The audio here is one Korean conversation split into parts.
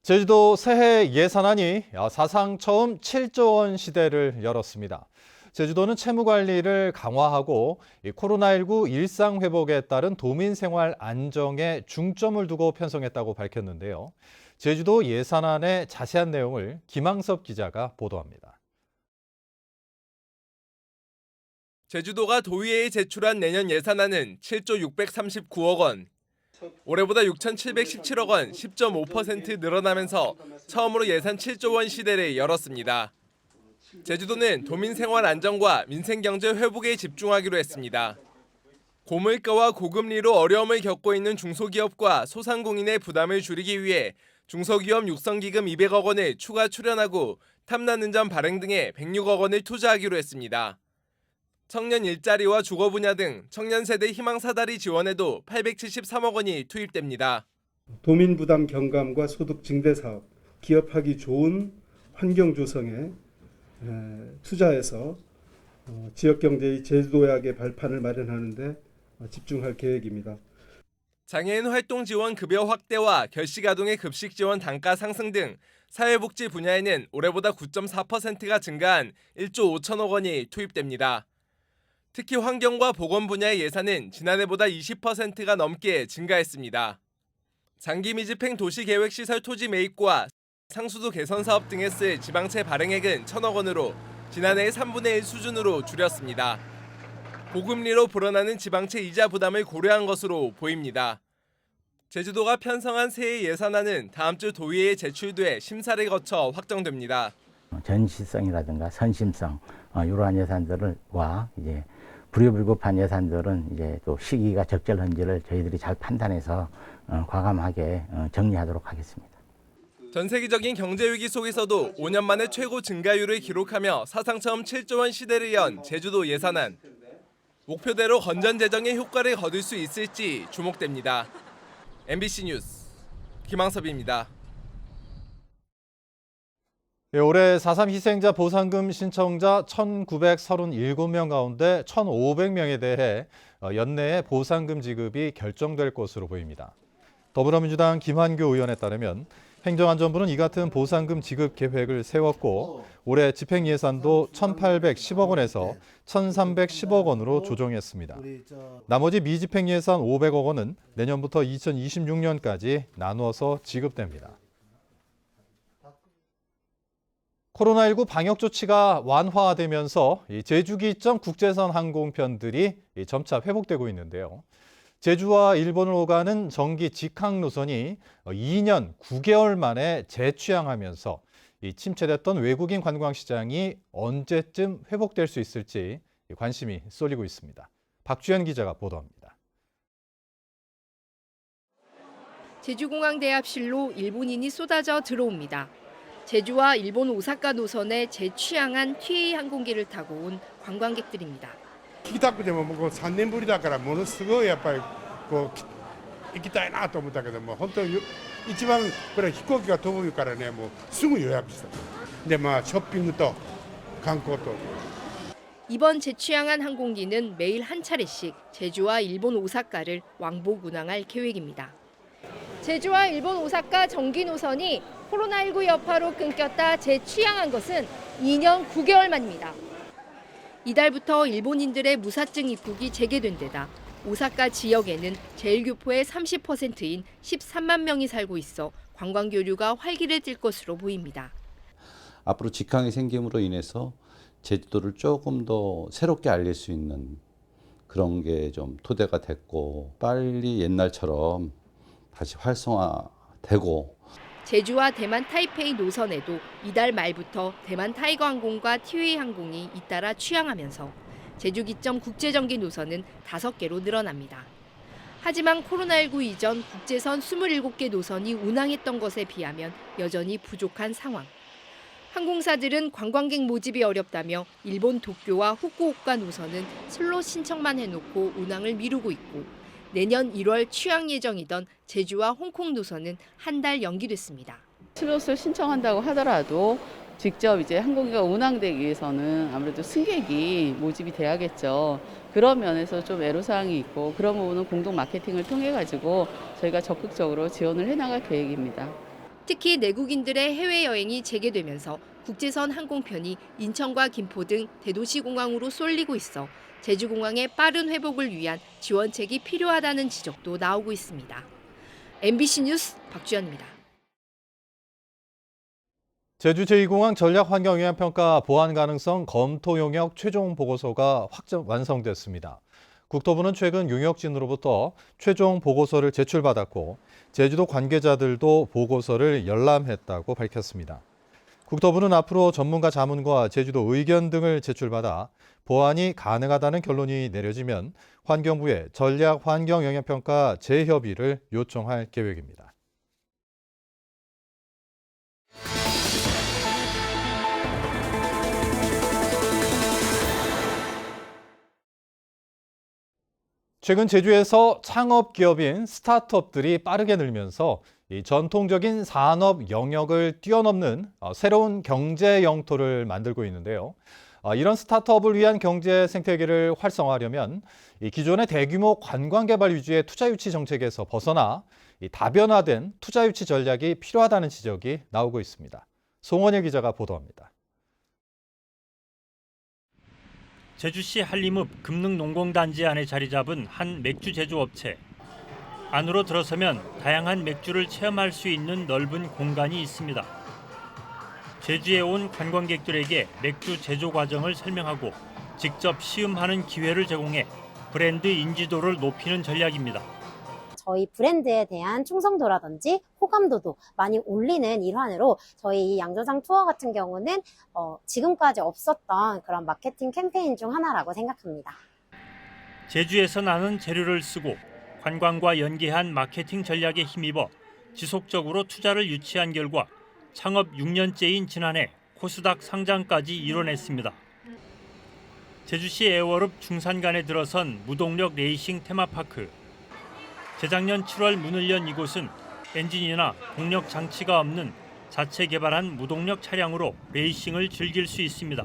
제주도 새해 예산안이 사상 처음 7조 원 시대를 열었습니다. 제주도는 채무 관리를 강화하고 코로나19 일상 회복에 따른 도민 생활 안정에 중점을 두고 편성했다고 밝혔는데요. 제주도 예산안의 자세한 내용을 김항섭 기자가 보도합니다. 제주도가 도의회에 제출한 내년 예산안은 7조 639억 원. 올해보다 6,717억 원, 10.5% 늘어나면서 처음으로 예산 7조 원 시대를 열었습니다. 제주도는 도민 생활 안정과 민생 경제 회복에 집중하기로 했습니다. 고물가와 고금리로 어려움을 겪고 있는 중소기업과 소상공인의 부담을 줄이기 위해 중소기업 육성기금 200억 원을 추가 출연하고 탐나는 발행 등에 106억 원을 투자하기로 했습니다. 청년 일자리와 주거 분야 등 청년 세대 희망 사다리 지원에도 873억 원이 투입됩니다. 도민 부담 경감과 소득 증대 사업, 기업하기 좋은 환경 조성에 투자해서 지역 경제의 제도약의 발판을 마련하는 데 집중할 계획입니다. 장애인 활동 지원 급여 확대와 결식아동의 급식 지원 단가 상승 등 사회복지 분야에는 올해보다 9.4%가 증가한 1조 5천억 원이 투입됩니다. 특히 환경과 보건 분야의 예산은 지난해보다 20%가 넘게 증가했습니다. 장기 미집행 도시계획시설 토지 매입과 상수도 개선 사업 등에 쓸 지방채 발행액은 1천억 원으로 지난해의 3분의 1 수준으로 줄였습니다. 고금리로 불어나는 지방채 이자 부담을 고려한 것으로 보입니다. 제주도가 편성한 새해 예산안은 다음 주 도의회에 제출돼 심사를 거쳐 확정됩니다. 전시성이라든가 선심성 이러한 예산들과 이제 불효불급한 예산들은 이제 또 시기가 적절한지를 저희들이 잘 판단해서 과감하게 정리하도록 하겠습니다. 전 세계적인 경제 위기 속에서도 5년 만에 최고 증가율을 기록하며 사상 처음 7조 원 시대를 연 제주도 예산안. 목표대로 건전 재정의 효과를 거둘 수 있을지 주목됩니다. MBC 뉴스 김항섭입니다. 올해 4.3 희생자 보상금 신청자 1,937명 가운데 1,500명에 대해 연내에 보상금 지급이 결정될 것으로 보입니다. 더불어민주당 김한교 의원에 따르면 행정안전부는 이 같은 보상금 지급 계획을 세웠고 올해 집행 예산도 1,810억 원에서 1,310억 원으로 조정했습니다. 나머지 미집행 예산 500억 원은 내년부터 2026년까지 나누어서 지급됩니다. 코로나19 방역 조치가 완화되면서 제주기점 국제선 항공편들이 점차 회복되고 있는데요. 제주와 일본을 오가는 정기 직항 노선이 2년 9개월 만에 재취항하면서 침체됐던 외국인 관광 시장이 언제쯤 회복될 수 있을지 관심이 쏠리고 있습니다. 박주연 기자가 보도합니다. 제주공항 대합실로 일본인이 쏟아져 들어옵니다. 제주와 일본 오사카 노선에 재취항한 TA 항공기를タ고 온 관광객들입니다. 聞きたくてももう3年ぶりだからものすごいやっぱりこう行きたいなと思ったけども本当に一番これ飛行機が飛ぶからねもうすぐ予約したでショッピングと観光と 이번 재취항한 항공기는 매일 한 차례씩 제주와 일본 오사카를 왕복 운항할 계획입니다. 제주와 일본 오사카 정기 노선이 코로나19 여파로 끊겼다 재취항한 것은 2년 9개월 만입니다. 이달부터 일본인들의 무사증 입국이 재개된 데다 오사카 지역에는 제일교포의 30%인 13만 명이 살고 있어 관광교류가 활기를 띨 것으로 보입니다. 앞으로 직항이 생김으로 인해서 제주도를 조금 더 새롭게 알릴 수 있는 그런 게 좀 토대가 됐고 빨리 옛날처럼 다시 활성화되고 제주와 대만 타이페이 노선에도 이달 말부터 대만 타이거 항공과 티웨이 항공이 잇따라 취항하면서 제주 기점 국제정기 노선은 5개로 늘어납니다. 하지만 코로나19 이전 국제선 27개 노선이 운항했던 것에 비하면 여전히 부족한 상황. 항공사들은 관광객 모집이 어렵다며 일본 도쿄와 후쿠오카 노선은 슬롯 신청만 해놓고 운항을 미루고 있고 내년 1월 취항 예정이던 제주와 홍콩 노선은 한 달 연기됐습니다. 슬롯을 신청한다고 하더라도 직접 이제 항공기가 운항되기 위해서는 아무래도 승객이 모집이 돼야겠죠. 그런 면에서 좀 애로사항이 있고 그런 부분은 공동 마케팅을 통해 가지고 저희가 적극적으로 지원을 해나갈 계획입니다. 특히 내국인들의 해외여행이 재개되면서 국제선 항공편이 인천과 김포 등 대도시 공항으로 쏠리고 있어 제주공항의 빠른 회복을 위한 지원책이 필요하다는 지적도 나오고 있습니다. MBC 뉴스 박주연입니다. 제주 제2공항 전략환경영향평가 보완 가능성 검토 용역 최종 보고서가 완성됐습니다. 국토부는 최근 용역진으로부터 최종 보고서를 제출받았고 제주도 관계자들도 보고서를 열람했다고 밝혔습니다. 국토부는 앞으로 전문가 자문과 제주도 의견 등을 제출받아 보완이 가능하다는 결론이 내려지면 환경부에 전략환경영향평가 재협의를 요청할 계획입니다. 최근 제주에서 창업 기업인 스타트업들이 빠르게 늘면서 이 전통적인 산업 영역을 뛰어넘는 새로운 경제 영토를 만들고 있는데요. 이런 스타트업을 위한 경제 생태계를 활성화하려면 이 기존의 대규모 관광 개발 위주의 투자 유치 정책에서 벗어나 이 다변화된 투자 유치 전략이 필요하다는 지적이 나오고 있습니다. 송원일 기자가 보도합니다. 제주시 한림읍 금능농공단지 안에 자리 잡은 한 맥주 제조업체. 안으로 들어서면 다양한 맥주를 체험할 수 있는 넓은 공간이 있습니다. 제주에 온 관광객들에게 맥주 제조 과정을 설명하고 직접 시음하는 기회를 제공해 브랜드 인지도를 높이는 전략입니다. 저희 브랜드에 대한 충성도라든지 호감도도 많이 올리는 일환으로 저희 양조장 투어 같은 경우는 지금까지 없었던 그런 마케팅 캠페인 중 하나라고 생각합니다. 제주에서 나는 재료를 쓰고 관광과 연계한 마케팅 전략에 힘입어 지속적으로 투자를 유치한 결과 창업 6년째인 지난해 코스닥 상장까지 이뤄냈습니다. 제주시 애월읍 중산간에 들어선 무동력 레이싱 테마파크. 재작년 7월 문을 연 이곳은 엔진이나 동력 장치가 없는 자체 개발한 무동력 차량으로 레이싱을 즐길 수 있습니다.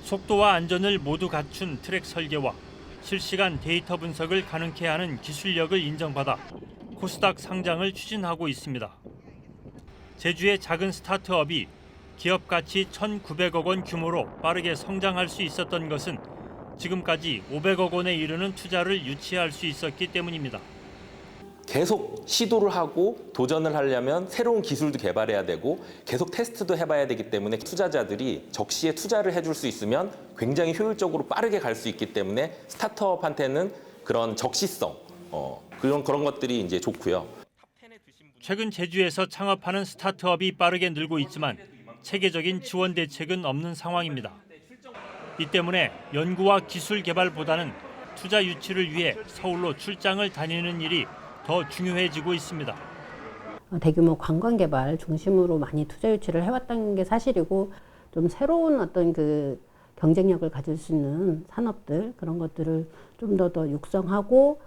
속도와 안전을 모두 갖춘 트랙 설계와 실시간 데이터 분석을 가능케 하는 기술력을 인정받아 코스닥 상장을 추진하고 있습니다. 제주의 작은 스타트업이 기업 가치 1,900억 원 규모로 빠르게 성장할 수 있었던 것은 지금까지 500억 원에 이르는 투자를 유치할 수 있었기 때문입니다. 계속 시도를 하고 도전을 하려면 새로운 기술도 개발해야 되고 계속 테스트도 해봐야 되기 때문에 투자자들이 적시에 투자를 해줄 수 있으면 굉장히 효율적으로 빠르게 갈 수 있기 때문에 스타트업한테는 그런 적시성 그런 것들이 이제 좋고요. 최근 제주에서 창업하는 스타트업이 빠르게 늘고 있지만 체계적인 지원 대책은 없는 상황입니다. 이 때문에 연구와 기술 개발보다는 투자 유치를 위해 서울로 출장을 다니는 일이 더 중요해지고 있습니다. 대규모 관광 개발 중심으로 많이 투자 유치를 해왔다는 게 사실이고 좀 새로운 어떤 그 경쟁력을 가질 수 있는 산업들 그런 것들을 좀 더 육성하고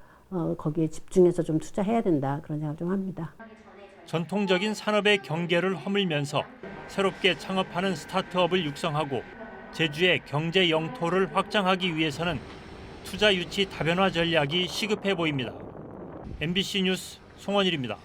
거기에 집중해서 좀 투자해야 된다 그런 생각을 좀 합니다. 전통적인 산업의 경계를 허물면서 새롭게 창업하는 스타트업을 육성하고 제주의 경제 영토를 확장하기 위해서는 투자 유치 다변화 전략이 시급해 보입니다. MBC 뉴스 송원일입니다.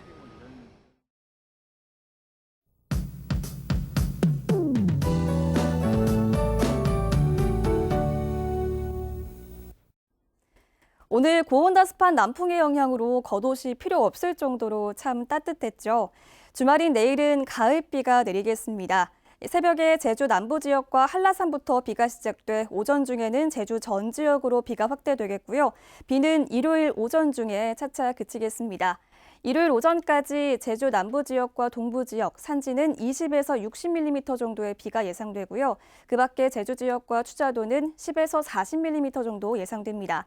오늘 고온다습한 남풍의 영향으로 겉옷이 필요 없을 정도로 참 따뜻했죠. 주말인 내일은 가을비가 내리겠습니다. 새벽에 제주 남부 지역과 한라산부터 비가 시작돼 오전 중에는 제주 전 지역으로 비가 확대되겠고요. 비는 일요일 오전 중에 차차 그치겠습니다. 일요일 오전까지 제주 남부 지역과 동부 지역, 산지는 20에서 60mm 정도의 비가 예상되고요. 그 밖에 제주 지역과 추자도는 10에서 40mm 정도 예상됩니다.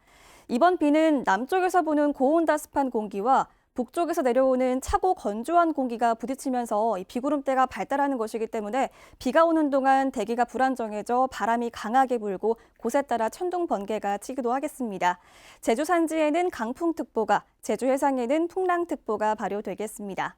이번 비는 남쪽에서 부는 고온다습한 공기와 북쪽에서 내려오는 차고 건조한 공기가 부딪히면서 이 비구름대가 발달하는 것이기 때문에 비가 오는 동안 대기가 불안정해져 바람이 강하게 불고 곳에 따라 천둥 번개가 치기도 하겠습니다. 제주 산지에는 강풍특보가, 제주 해상에는 풍랑특보가 발효되겠습니다.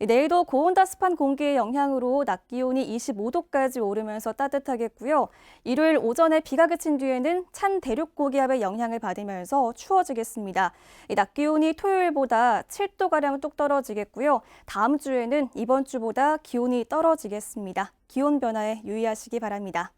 내일도 고온다습한 공기의 영향으로 낮 기온이 25도까지 오르면서 따뜻하겠고요. 일요일 오전에 비가 그친 뒤에는 찬 대륙 고기압의 영향을 받으면서 추워지겠습니다. 낮 기온이 토요일보다 7도가량 뚝 떨어지겠고요. 다음 주에는 이번 주보다 기온이 떨어지겠습니다. 기온 변화에 유의하시기 바랍니다.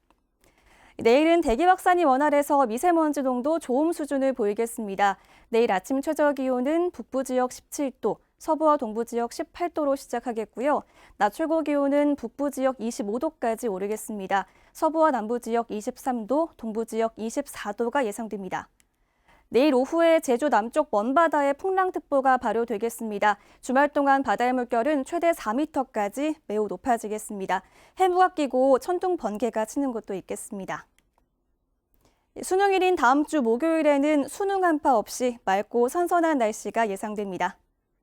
내일은 대기 확산이 원활해서 미세먼지 농도 좋음 수준을 보이겠습니다. 내일 아침 최저 기온은 북부 지역 17도, 서부와 동부 지역 18도로 시작하겠고요. 낮 최고 기온은 북부 지역 25도까지 오르겠습니다. 서부와 남부 지역 23도, 동부 지역 24도가 예상됩니다. 내일 오후에 제주 남쪽 먼바다에 풍랑특보가 발효되겠습니다. 주말 동안 바다의 물결은 최대 4m까지 매우 높아지겠습니다. 해무가 끼고 천둥 번개가 치는 곳도 있겠습니다. 수능일인 다음 주 목요일에는 수능 한파 없이 맑고 선선한 날씨가 예상됩니다.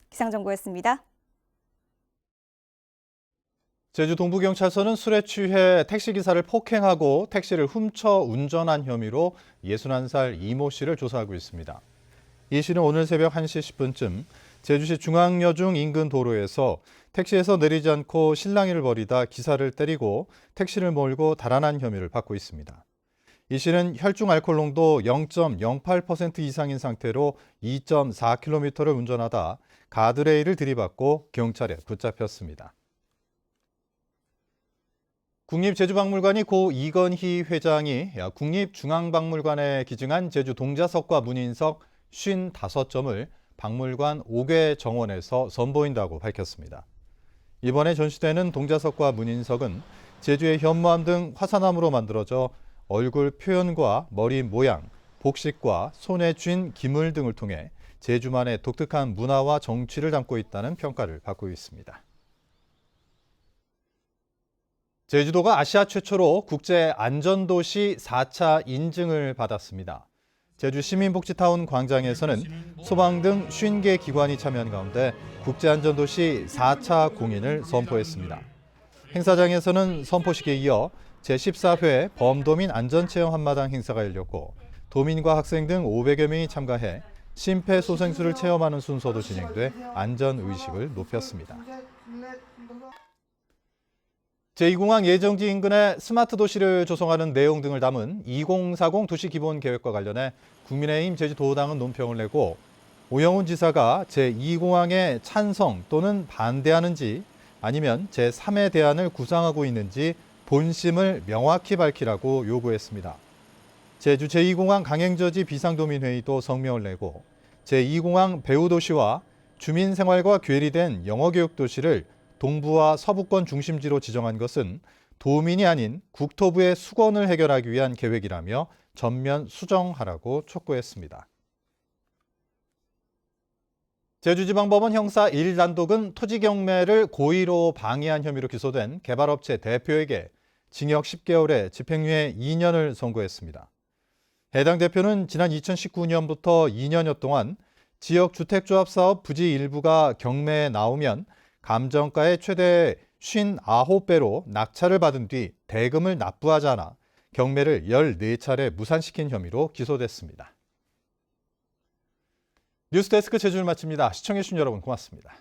기상정보였습니다. 제주 동부경찰서는 술에 취해 택시기사를 폭행하고 택시를 훔쳐 운전한 혐의로 61살 이모 씨를 조사하고 있습니다. 이 씨는 오늘 새벽 1시 10분쯤 제주시 중앙여중 인근 도로에서 택시에서 내리지 않고 실랑이를 벌이다 기사를 때리고 택시를 몰고 달아난 혐의를 받고 있습니다. 이 씨는 혈중 알코올 농도 0.08% 이상인 상태로 2.4km를 운전하다 가드레일을 들이받고 경찰에 붙잡혔습니다. 국립제주박물관이 고 이건희 회장이 국립중앙박물관에 기증한 제주 동자석과 문인석 55점을 박물관 5개 정원에서 선보인다고 밝혔습니다. 이번에 전시되는 동자석과 문인석은 제주의 현무암 등 화산암으로 만들어져 얼굴 표현과 머리 모양, 복식과 손에 쥔 기물 등을 통해 제주만의 독특한 문화와 정취를 담고 있다는 평가를 받고 있습니다. 제주도가 아시아 최초로 국제안전도시 4차 인증을 받았습니다. 제주 시민복지타운 광장에서는 소방 등 50개 기관이 참여한 가운데 국제안전도시 4차 공인을 선포했습니다. 행사장에서는 선포식에 이어 제14회 범도민 안전체험 한마당 행사가 열렸고 도민과 학생 등 500여 명이 참가해 심폐소생술을 체험하는 순서도 진행돼 안전의식을 높였습니다. 제2공항 예정지 인근에 스마트 도시를 조성하는 내용 등을 담은 2040 도시기본계획과 관련해 국민의힘 제주도당은 논평을 내고 오영훈 지사가 제2공항에 찬성 또는 반대하는지 아니면 제3의 대안을 구상하고 있는지 본심을 명확히 밝히라고 요구했습니다. 제주 제2공항 강행저지 비상도민회의도 성명을 내고 제2공항 배후도시와 주민생활과 괴리된 영어교육도시를 동부와 서부권 중심지로 지정한 것은 도민이 아닌 국토부의 수건을 해결하기 위한 계획이라며 전면 수정하라고 촉구했습니다. 제주지방법원 형사 1단독은 토지 경매를 고의로 방해한 혐의로 기소된 개발업체 대표에게 징역 10개월에 집행유예 2년을 선고했습니다. 해당 대표는 지난 2019년부터 2년여 동안 지역 주택조합 사업 부지 일부가 경매에 나오면 감정가의 최대 59배로 낙찰을 받은 뒤 대금을 납부하지 않아 경매를 14차례 무산시킨 혐의로 기소됐습니다. 뉴스데스크 제주를 마칩니다. 시청해주신 여러분 고맙습니다.